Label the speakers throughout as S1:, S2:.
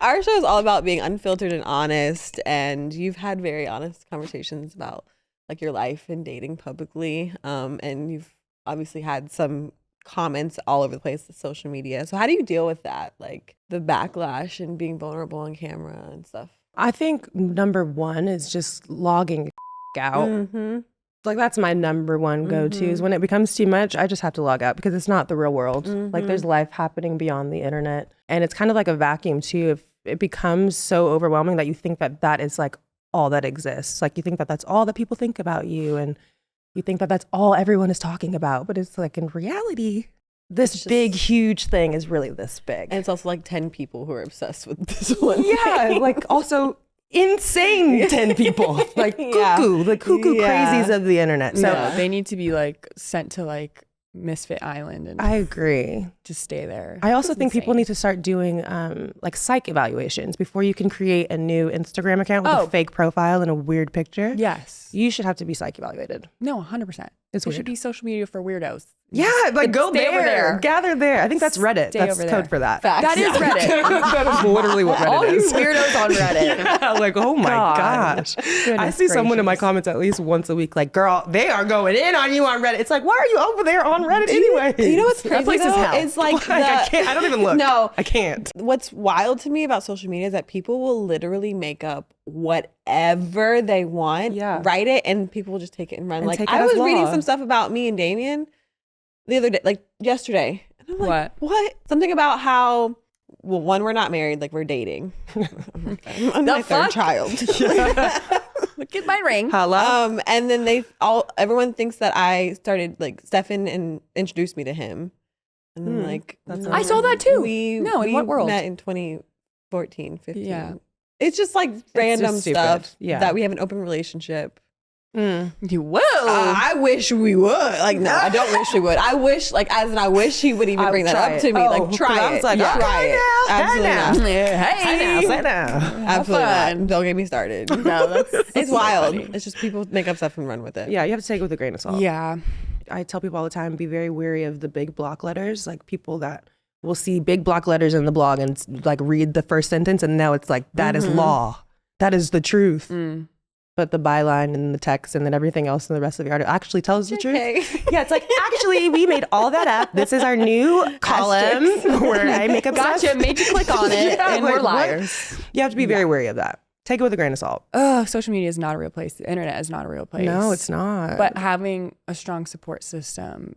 S1: our show is all about being unfiltered and honest, and you've had very honest conversations about like your life and dating publicly, and you've obviously had some comments all over the place with social media. So how do you deal with that, like the backlash and being vulnerable on camera and stuff?
S2: I think number one is just logging out.
S1: Mm-hmm.
S2: Like that's my number one go-to is when it becomes too much, I just have to log out because it's not the real world. Like there's life happening beyond the internet. And it's kind of like a vacuum too. If it becomes so overwhelming that you think that that is like all that exists. Like you think that that's all that people think about you. And you think that that's all everyone is talking about. But it's like in reality, this big, huge thing is really this big.
S1: And it's also like 10 people who are obsessed with this one.
S2: Yeah, like also insane 10 people, like cuckoo, the cuckoo crazies of the internet. So
S3: they need to be like sent to like Misfit Island and
S2: I agree.
S3: Just stay there.
S2: I also think people need to start doing like psych evaluations before you can create a new Instagram account with a fake profile and a weird picture.
S3: Yes.
S2: You should have to be psych evaluated.
S3: No, 100%. It should be social media for weirdos.
S2: Yeah, like go
S3: stay over there.
S2: Gather there. I think that's Reddit.
S3: Stay
S2: that's
S3: over
S2: code
S3: there.
S2: for that.
S3: Facts. That is Reddit.
S2: That is literally what Reddit
S3: All you
S2: is.
S3: weirdos on Reddit.
S2: Yeah, like, oh my gosh. I see someone in my comments at least once a week, like, girl, they are going in on you on Reddit. It's like, why are you over there on Reddit anyway?
S1: You know what's crazy
S2: That place is hell.
S1: It's like
S2: I can't. I don't even look.
S1: No,
S2: I can't.
S1: What's wild to me about social media is that people will literally make up whatever they want, write it, and people will just take it and run. Like I was reading some stuff about me and Damien the other day, like yesterday. And I'm like, what? Something about how, well, one, we're not married, like we're dating. I'm my third child.
S3: Look at my ring.
S1: Hello. And then everyone thinks that I started, like Stefan and introduced me to him. And then like,
S3: I saw that too.
S1: In what world? We met in 2014, 15. Yeah. It's just like random stuff that we have an open relationship.
S3: You will.
S1: I wish we would. Like, no, I don't wish we would. I wish, like, as in I wish he would even bring that up to me. Like, try it. Like, try it. Absolutely not.
S2: Hey now.
S1: Absolutely not. Don't get me started. No, it's wild. Funny. It's just people make up stuff and run with it.
S2: Yeah, you have to take it with a grain of salt.
S3: Yeah.
S2: I tell people all the time, be very wary of the big block letters. Like people that will see big block letters in the blog and like read the first sentence and now it's like, that is law. That is the truth. But the byline and the text and then everything else in the rest of the article actually tells the truth. Yeah, it's like, actually, we made all that up. This is our new column where I make up stuff.
S3: Gotcha, made you click on it, and like, we're liars.
S2: What? You have to be very wary of that. Take it with a grain of salt.
S3: Social media is not a real place. The internet is not a real place.
S2: No, it's not.
S3: But having a strong support system,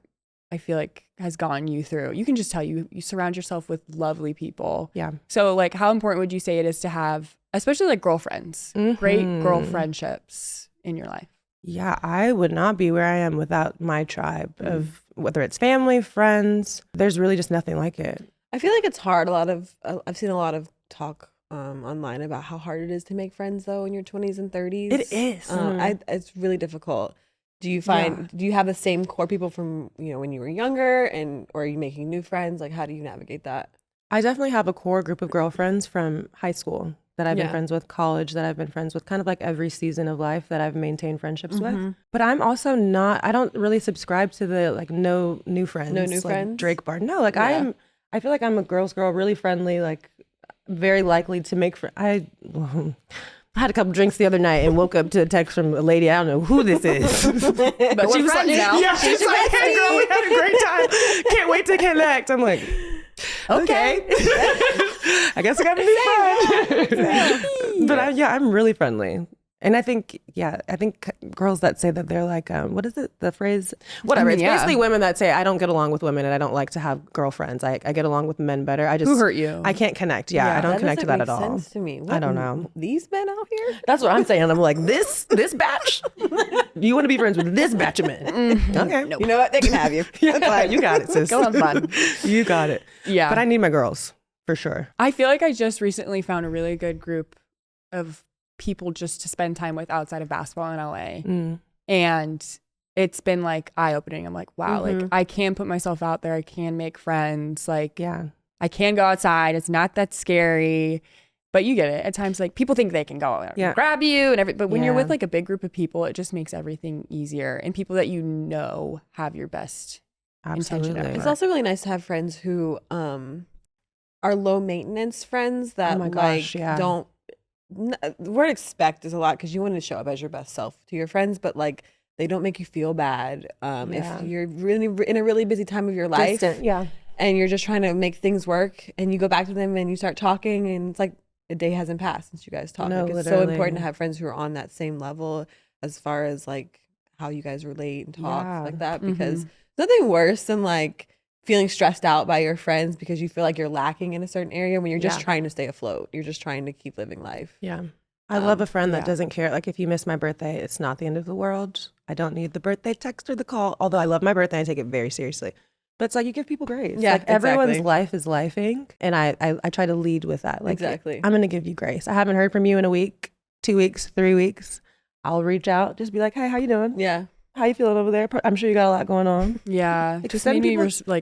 S3: I feel like has gotten you through. You can just tell you surround yourself with lovely people.
S2: Yeah.
S3: So like how important would you say it is to have, especially like girlfriends, great girl friendships in your life?
S2: Yeah, I would not be where I am without my tribe of whether it's family, friends. There's really just nothing like it.
S1: I feel like it's hard. I've seen a lot of talk online about how hard it is to make friends though in your 20s and 30s.
S2: It is.
S1: It's really difficult. Do you have the same core people from, when you were younger or are you making new friends? Like, how do you navigate that?
S2: I definitely have a core group of girlfriends from high school that I've been friends with, college that I've been friends with, kind of like every season of life that I've maintained friendships with. But I'm also I don't really subscribe to the like no new friends.
S1: No new
S2: like
S1: friends?
S2: Drake Bar. No, like I feel like I'm a girl's girl, really friendly, like very likely to make friends. I had a couple drinks the other night and woke up to a text from a lady. I don't know who this is.
S3: But she was like,
S2: yeah, she's like, hey girl, we had a great time. Can't wait to connect. I'm like, okay. I guess I gotta be fun. But I'm really friendly. And I think girls that say that they're like, what is it? The phrase, whatever. It's basically women that say, I don't get along with women and I don't like to have girlfriends. I get along with men better. Who
S3: hurt you?
S2: I can't connect. Yeah, I don't connect to that at all.
S1: That doesn't make sense to me.
S2: I don't know.
S1: These men out here?
S2: That's what I'm saying. I'm like, this batch? You want to be friends with this batch of men? Okay.
S1: Nope. You know what? They can have you.
S2: You got it, sis.
S3: Go have fun.
S2: You got it.
S3: Yeah.
S2: But I need my girls, for sure.
S3: I feel like I just recently found a really good group of people just to spend time with outside of basketball in LA. And it's been like eye-opening. I'm like, wow, like I can put myself out there. I can make friends. Like, I can go outside. It's not that scary. But you get it. At times, like people think they can go and grab you and everything. But when you're with like a big group of people, it just makes everything easier. And people that have your best intention.
S1: It's also really nice to have friends who are low maintenance friends that don't. The word expect is a lot because you want to show up as your best self to your friends, but like they don't make you feel bad if you're really in a really busy time of your life. And you're just trying to make things work, and you go back to them and you start talking, and it's like a day hasn't passed since you guys talked.
S2: No,
S1: like, it's so important to have friends who are on that same level as far as like how you guys relate and talk like that, because nothing worse than like feeling stressed out by your friends because you feel like you're lacking in a certain area when you're just trying to stay afloat. You're just trying to keep living life.
S2: Yeah. I love a friend that doesn't care. Like if you miss my birthday, it's not the end of the world. I don't need the birthday text or the call. Although I love my birthday, I take it very seriously. But it's like you give people grace. Yeah, like everyone's life is lifing. And I try to lead with that. Like I'm going to give you grace. I haven't heard from you in a week, 2 weeks, 3 weeks. I'll reach out. Just be like, hey, how you doing?
S1: Yeah.
S2: How you feeling over there? I'm sure you got a lot going on.
S3: Yeah. It just made me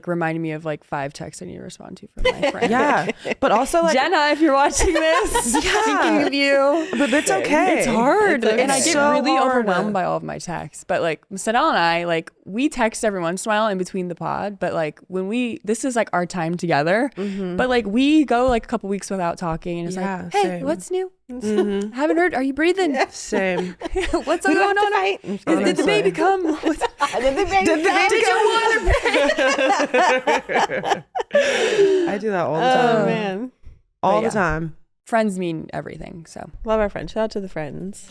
S3: reminded me of like 5 texts I need to respond to from my friend.
S2: Yeah. But also like
S3: Jenna, if you're watching this, thinking of you.
S2: But it's okay.
S3: It's hard. And I get really overwhelmed by all of my texts. But like Sadal and I, like we text every once in a while in between the pod. But like this is like our time together. But like we go like a couple weeks without talking and it's like, hey, what's new? Haven't heard. Are you breathing?
S2: Same.
S3: What's going on? Did the baby come? Did the baby
S2: come? I do that all the time.
S1: Oh man,
S2: all the time.
S3: Friends mean everything. So
S1: love our friends. Shout out to the friends.